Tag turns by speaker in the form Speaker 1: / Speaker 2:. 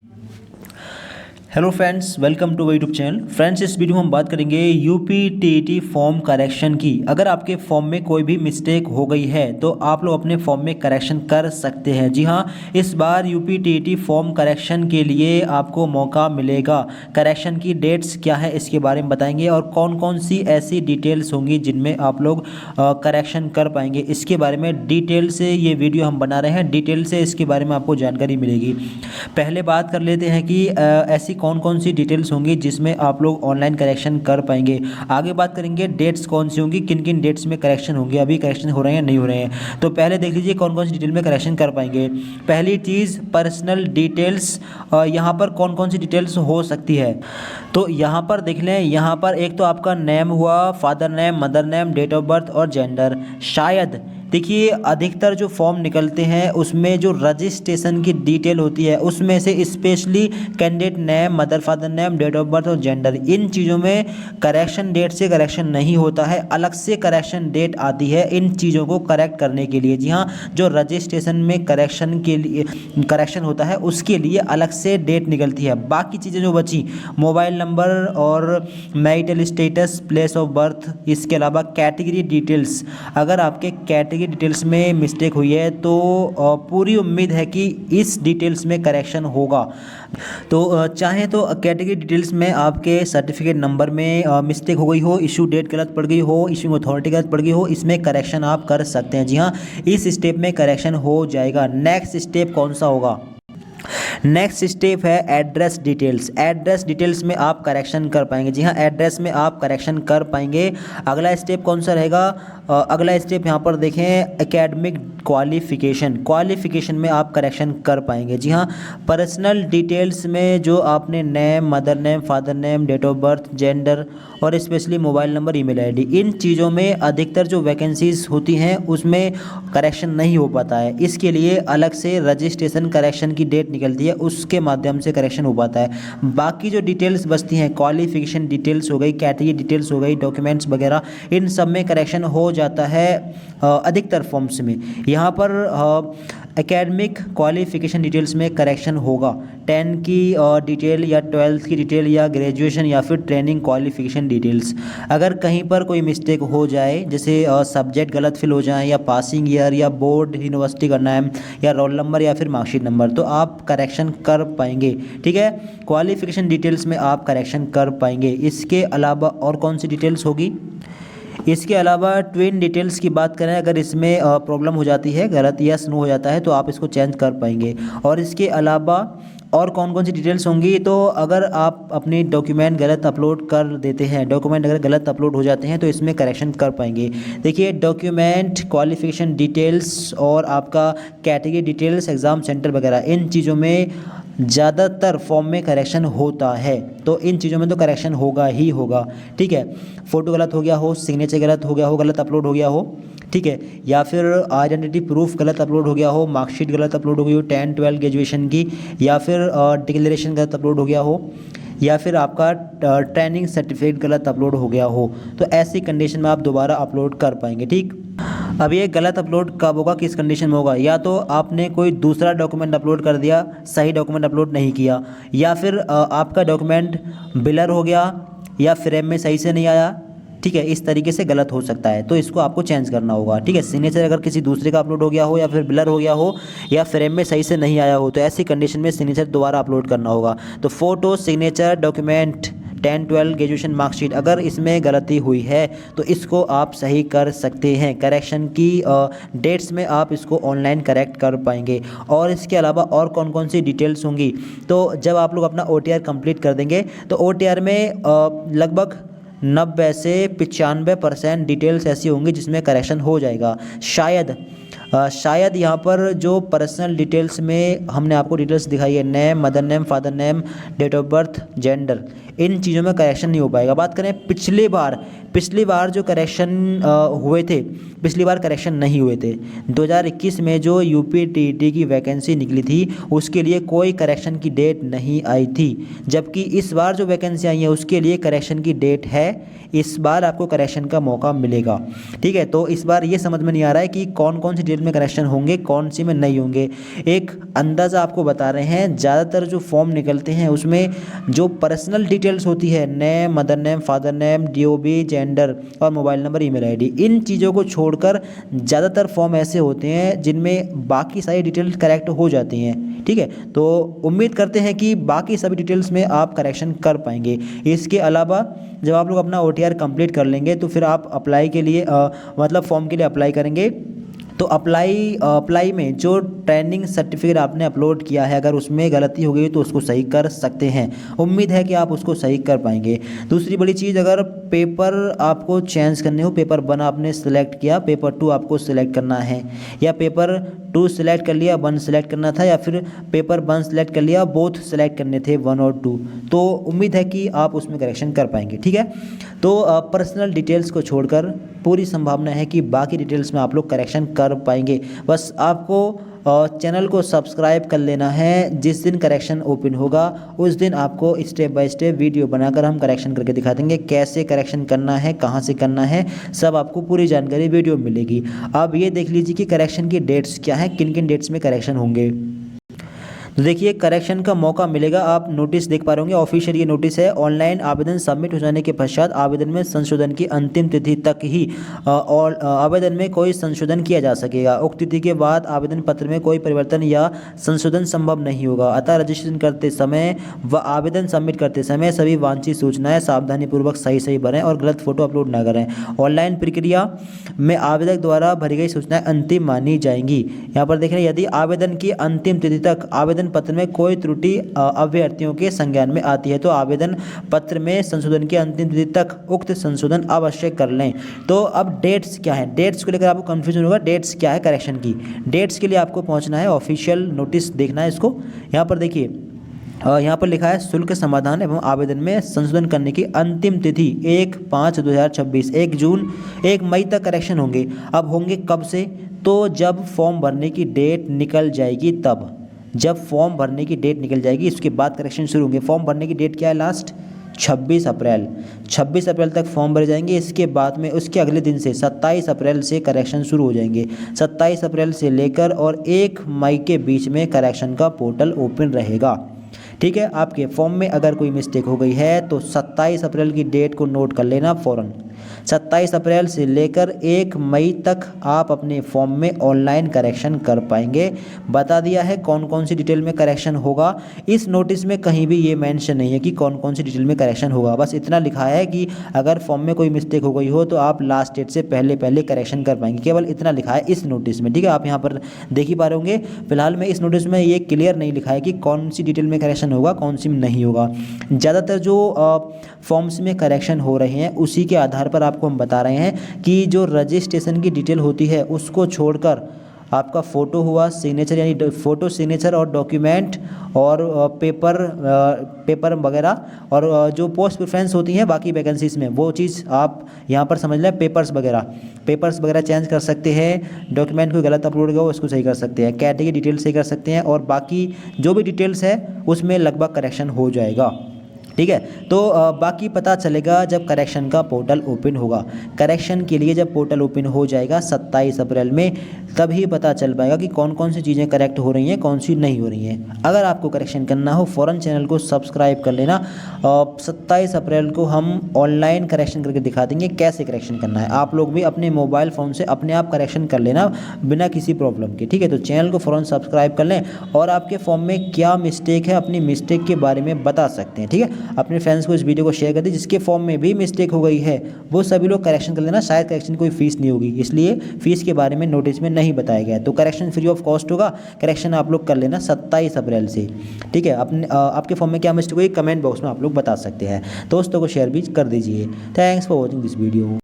Speaker 1: Hello friends, welcome to YouTube channel. Friends, इस video में हम बात करेंगे यूपी टीईटी फॉर्म करेक्शन की। अगर आपके फॉर्म में कोई भी मिस्टेक हो गई है तो आप लोग अपने फॉर्म में करेक्शन कर सकते हैं। जी हाँ, इस बार यूपी टीईटी फॉर्म करेक्शन के लिए आपको मौका मिलेगा। करेक्शन की डेट्स क्या है इसके बारे में बताएंगे और कौन कौन सी ऐसी डिटेल्स होंगी जिनमें आप लोग करेक्शन कर पाएंगे, इसके बारे में डिटेल से ये वीडियो हम बना रहे हैं। डिटेल से इसके बारे में आपको जानकारी मिलेगी। पहले बात कर लेते हैं कि ऐसी कौन कौन सी डिटेल्स होंगी जिसमें आप लोग ऑनलाइन करेक्शन कर पाएंगे। आगे बात करेंगे डेट्स कौन सी होंगी, किन किन डेट्स में करेक्शन होंगे, अभी करेक्शन हो रहे हैं नहीं हो रहे हैं। तो पहले देख लीजिए कौन कौन सी डिटेल में करेक्शन कर पाएंगे। पहली चीज़, पर्सनल डिटेल्स। यहाँ पर कौन कौन सी डिटेल्स हो सकती है तो यहाँ पर देख लें। यहाँ पर एक तो आपका नेम हुआ, father name, mother name, date of birth और जेंडर। शायद देखिए अधिकतर जो फॉर्म निकलते हैं उसमें जो रजिस्ट्रेशन की डिटेल होती है उसमें से specially candidate name, mother father name, date of birth और जेंडर, इन चीज़ों में करेक्शन डेट से करेक्शन नहीं होता है, अलग से करेक्शन डेट आती है इन चीज़ों को करेक्ट करने के लिए। जी हाँ, जो रजिस्ट्रेशन में करेक्शन के लिए करेक्शन होता है उसके लिए अलग से डेट निकलती है। बाकी चीज़ें जो बची, मोबाइल नंबर और marital status, place of birth, इसके अलावा कैटेगरी डिटेल्स। अगर आपके कैटेगरी डिटेल्स में मिस्टेक हुई है तो पूरी उम्मीद है कि इस डिटेल्स में करेक्शन होगा। तो चाहे तो कैटेगरी डिटेल्स में आपके सर्टिफिकेट नंबर में मिस्टेक हो गई हो, इशू डेट गलत पड़ गई हो, इशू अथॉरिटी गलत पड़ गई हो, इसमें करेक्शन आप कर सकते हैं। जी हाँ, इस स्टेप में करेक्शन हो जाएगा। नेक्स्ट स्टेप कौन सा होगा? नेक्स्ट स्टेप है एड्रेस डिटेल्स। एड्रेस डिटेल्स में आप करेक्शन कर पाएंगे। जी हाँ, एड्रेस में आप करेक्शन कर पाएंगे। अगला स्टेप कौन सा रहेगा? अगला स्टेप यहाँ पर देखें, एकेडमिक क्वालिफिकेशन। क्वालिफिकेशन में आप करेक्शन कर पाएंगे। जी हाँ, पर्सनल डिटेल्स में जो आपने name, mother name, father name, date of birth, gender और specially mobile number, email ID, इन चीज़ों में अधिकतर जो वैकेंसीज होती हैं उसमें करेक्शन नहीं हो पाता है। इसके लिए अलग से रजिस्ट्रेशन करेक्शन की डेट निकलती है, उसके माध्यम से करेक्शन हो पाता है। बाकी जो डिटेल्स बचती हैं, क्वालिफिकेशन डिटेल्स हो गई, कैटेगरी डिटेल्स हो गई, डॉक्यूमेंट्स वगैरह, इन सब में करेक्शन हो जाता है अधिकतर फॉर्म्स में। यहाँ पर एकेडमिक क्वालिफिकेशन डिटेल्स में करेक्शन होगा। 10 की डिटेल या 12th की डिटेल या ग्रेजुएशन या फिर ट्रेनिंग क्वालिफिकेशन डिटेल्स। अगर कहीं पर कोई मिस्टेक हो जाए, जैसे सब्जेक्ट गलत फिल हो जाए या पासिंग ईयर या बोर्ड यूनिवर्सिटी का नाम या रोल नंबर या फिर मार्कशीट नंबर, तो आप करेक्शन कर पाएंगे। ठीक है, क्वालिफिकेशन डिटेल्स में आप करेक्शन कर पाएंगे। इसके अलावा और कौन सी डिटेल्स होगी? इसके अलावा ट्विन डिटेल्स की बात करें, अगर इसमें प्रॉब्लम हो जाती है, गलत या नो हो जाता है, तो आप इसको चेंज कर पाएंगे। और इसके अलावा और कौन कौन सी डिटेल्स होंगी? तो अगर आप अपनी डॉक्यूमेंट गलत अपलोड कर देते हैं, डॉक्यूमेंट अगर गलत अपलोड हो जाते हैं तो इसमें करेक्शन कर पाएंगे। देखिए, डॉक्यूमेंट, क्वालिफिकेशन डिटेल्स और आपका कैटेगरी डिटेल्स, एग्ज़ाम सेंटर वगैरह, इन चीज़ों में ज़्यादातर फॉर्म में करेक्शन होता है, तो इन चीज़ों में तो करेक्शन होगा ही होगा। ठीक है, फ़ोटो गलत हो गया हो, सिग्नेचर गलत हो गया हो, गलत अपलोड हो गया हो, ठीक है, या फिर आइडेंटिटी प्रूफ गलत अपलोड हो गया हो, मार्कशीट गलत अपलोड हो गई हो 10, 12 ग्रेजुएशन की, या फिर डिक्लेरेशन गलत अपलोड हो गया हो, या फिर आपका ट्रेनिंग सर्टिफिकेट गलत अपलोड हो गया हो, तो ऐसी कंडीशन में आप दोबारा अपलोड कर पाएंगे। ठीक, अब ये गलत अपलोड कब होगा, किस कंडीशन में होगा? या तो आपने कोई दूसरा डॉक्यूमेंट अपलोड कर दिया, सही डॉक्यूमेंट अपलोड नहीं किया, या फिर आपका डॉक्यूमेंट ब्लर हो गया या फ्रेम में सही से नहीं आया। ठीक है, इस तरीके से गलत हो सकता है, तो इसको आपको चेंज करना होगा। ठीक है, सिग्नेचर अगर किसी दूसरे का अपलोड हो गया हो या फिर ब्लर हो गया हो या फ्रेम में सही से नहीं आया हो, तो ऐसी कंडीशन में सिग्नेचर दोबारा अपलोड करना होगा। तो photo, signature, document, 10, 12 graduation marksheet, अगर इसमें गलती हुई है तो इसको आप सही कर सकते हैं। करेक्शन की डेट्स में आप इसको ऑनलाइन करेक्ट कर पाएंगे। और इसके अलावा और कौन कौन सी डिटेल्स होंगी? तो जब आप लोग अपना OTR कंप्लीट कर देंगे तो OTR में लगभग 90 से 95% डिटेल्स ऐसी होंगी जिसमें करेक्शन हो जाएगा। शायद यहाँ पर जो पर्सनल डिटेल्स में हमने आपको डिटेल्स दिखाई है, name, mother name, father name, date of birth, gender, इन चीज़ों में करेक्शन नहीं हो पाएगा। बात करें पिछली बार जो करेक्शन हुए थे, पिछली बार करेक्शन नहीं हुए थे। 2021 में जो यूपी टीईटी की वैकेंसी निकली थी उसके लिए कोई करेक्शन की डेट नहीं आई थी, जबकि इस बार जो वैकेंसी आई है उसके लिए करेक्शन की डेट है। इस बार आपको करेक्शन का मौका मिलेगा। ठीक है, तो इस बार ये समझ में नहीं आ रहा है कि कौन कौन सी डेट में करेक्शन होंगे, कौन सी में नहीं होंगे। एक अंदाज़ा आपको बता रहे हैं, ज़्यादातर जो फॉर्म निकलते हैं उसमें जो पर्सनल डिटेल्स होती है, name, mother name, father name, DOB, gender और मोबाइल नंबर, ईमेल आईडी, इन चीज़ों को छोड़कर ज़्यादातर फॉर्म ऐसे होते हैं जिनमें बाकी सारी डिटेल्स करेक्ट हो जाती हैं। ठीक है, तो उम्मीद करते हैं कि बाकी सभी डिटेल्स में आप करेक्शन कर पाएंगे। इसके अलावा जब आप लोग अपना OTR कंप्लीट कर लेंगे तो फिर आप अप्लाई के लिए मतलब फॉर्म के लिए अप्लाई करेंगे। तो अप्लाई में जो ट्रेनिंग सर्टिफिकेट आपने अपलोड किया है, अगर उसमें गलती हो गई तो उसको सही कर सकते हैं। उम्मीद है कि आप उसको सही कर पाएंगे। दूसरी बड़ी चीज़, अगर पेपर आपको चेंज करने हो, पेपर 1 आपने सेलेक्ट किया, पेपर 2 आपको सिलेक्ट करना है, या पेपर 2 सिलेक्ट कर लिया, 1 सिलेक्ट करना था, या फिर पेपर 1 सिलेक्ट कर लिया, बोथ सिलेक्ट करने थे 1 और 2, तो उम्मीद है कि आप उसमें करेक्शन कर पाएंगे। ठीक है, तो पर्सनल डिटेल्स को छोड़कर पूरी संभावना है कि बाकी डिटेल्स में आप लोग करेक्शन कर पाएंगे। बस आपको चैनल को सब्सक्राइब कर लेना है। जिस दिन करेक्शन ओपन होगा उस दिन आपको स्टेप बाय स्टेप वीडियो बनाकर हम करेक्शन करके दिखा देंगे, कैसे करेक्शन करना है, कहां से करना है, सब आपको पूरी जानकारी वीडियो में मिलेगी। अब ये देख लीजिए कि करेक्शन की डेट्स क्या हैं, किन किन डेट्स में करेक्शन होंगे। तो देखिए, करेक्शन का मौका मिलेगा, आप नोटिस देख पा रहे होंगे, ऑफिशियल ये नोटिस है। ऑनलाइन आवेदन सबमिट हो जाने के पश्चात आवेदन में संशोधन की अंतिम तिथि तक ही और आवेदन में कोई संशोधन किया जा सकेगा। उक्त तिथि के बाद आवेदन पत्र में कोई परिवर्तन या संशोधन संभव नहीं होगा। अतः रजिस्ट्रेशन करते समय व आवेदन सबमिट करते समय सभी वांछित सूचनाएं सावधानीपूर्वक सही भरें और गलत फोटो अपलोड न करें। ऑनलाइन प्रक्रिया में आवेदक द्वारा भरी गई सूचनाएं अंतिम मानी जाएंगी। यहाँ पर देख रहे हैं, यदि आवेदन की अंतिम तिथि तक आवेदन पत्र में कोई त्रुटि अभ्यर्थियों के संज्ञान में आती है तो आवेदन पत्र में संशोधन की अंतिम तिथि तक उक्त संशोधन अवश्य कर लें। तो अब डेट्स क्या है, डेट्स को लेकर आपको कंफ्यूजन होगा, डेट्स क्या है करेक्शन की। डेट्स के लिए आपको पहुंचना है, ऑफिशियल नोटिस देखना है इसको। यहाँ पर देखिए, यहाँ पर लिखा है शुल्क समाधान एवं आवेदन में संशोधन करने की अंतिम तिथि 1/5/2026, 1 मई तक करेक्शन होंगे। अब होंगे कब से, तो जब फॉर्म भरने की डेट निकल जाएगी तब, जब फॉर्म भरने की डेट निकल जाएगी उसके बाद करेक्शन शुरू होंगे। फॉर्म भरने की डेट क्या है, लास्ट 26 अप्रैल, 26 अप्रैल तक फॉर्म भरे जाएंगे। इसके बाद में उसके अगले दिन से 27 अप्रैल से करेक्शन शुरू हो जाएंगे। 27 अप्रैल से लेकर और 1 मई के बीच में करेक्शन का पोर्टल ओपन रहेगा। ठीक है, आपके फॉर्म में अगर कोई मिस्टेक हो गई है तो 27 अप्रैल की डेट को नोट कर लेना फ़ौरन। 27 अप्रैल से लेकर 1 मई तक आप अपने फॉर्म में ऑनलाइन करेक्शन कर पाएंगे। बता दिया है कौन कौन सी डिटेल में करेक्शन होगा। इस नोटिस में कहीं भी ये मेंशन नहीं है कि कौन कौन सी डिटेल में करेक्शन होगा, बस इतना लिखा है कि अगर फॉर्म में कोई मिस्टेक हो गई हो तो आप लास्ट डेट से पहले करेक्शन कर पाएंगे, केवल इतना लिखा है इस नोटिस में। ठीक है, आप यहाँ पर देख ही पा रहे होंगे। फिलहाल में इस नोटिस में ये क्लियर नहीं लिखा है कि कौन सी डिटेल में करेक्शन होगा, कौन सी में नहीं होगा। ज़्यादातर जो फॉर्म्स में करेक्शन हो रहे हैं उसी के आधार पर आपको हम बता रहे हैं कि जो रजिस्ट्रेशन की डिटेल होती है उसको छोड़कर आपका फ़ोटो हुआ, सिग्नेचर यानी फ़ोटो, सिग्नेचर और डॉक्यूमेंट और पेपर वगैरह, और जो पोस्ट प्रेफरेंस होती हैं बाकी वैकेंसीज़ में, वो चीज़ आप यहाँ पर समझ लें। पेपर्स वगैरह चेंज कर सकते हैं, डॉक्यूमेंट कोई गलत अपलोड हुआ उसको सही कर सकते हैं, कैटेगरी डिटेल सही कर सकते हैं, और बाकी जो भी डिटेल्स है उसमें लगभग करेक्शन हो जाएगा। ठीक है, तो बाकी पता चलेगा जब करेक्शन का पोर्टल ओपन होगा। करेक्शन के लिए जब पोर्टल ओपन हो जाएगा 27 अप्रैल में, तभी पता चल पाएगा कि कौन कौन सी चीज़ें करेक्ट हो रही हैं, कौन सी नहीं हो रही हैं। अगर आपको करेक्शन करना हो फ़ौरन चैनल को सब्सक्राइब कर लेना। 27 अप्रैल को हम ऑनलाइन करेक्शन करके दिखा देंगे कैसे करेक्शन करना है। आप लोग भी अपने मोबाइल फ़ोन से अपने आप करेक्शन कर लेना बिना किसी प्रॉब्लम के। ठीक है, तो चैनल को फ़ौरन सब्सक्राइब कर लें और आपके फॉर्म में क्या मिस्टेक है अपनी मिस्टेक के बारे में बता सकते हैं। ठीक है, अपने फ्रेंड्स को इस वीडियो को शेयर कर दें। जिसके फॉर्म में भी मिस्टेक हो गई है वो सभी लोग करेक्शन कर लेना। शायद करेक्शन कोई फीस नहीं होगी, इसलिए फीस के बारे में नोटिस में नहीं बताया गया है। तो करेक्शन फ्री ऑफ कॉस्ट होगा, करेक्शन आप लोग कर लेना 27 अप्रैल से। ठीक है, अपने आपके फॉर्म में क्या मिस्टेक हुई कमेंट बॉक्स में आप लोग बता सकते हैं। दोस्तों को शेयर भी कर दीजिए। Thanks for watching this video.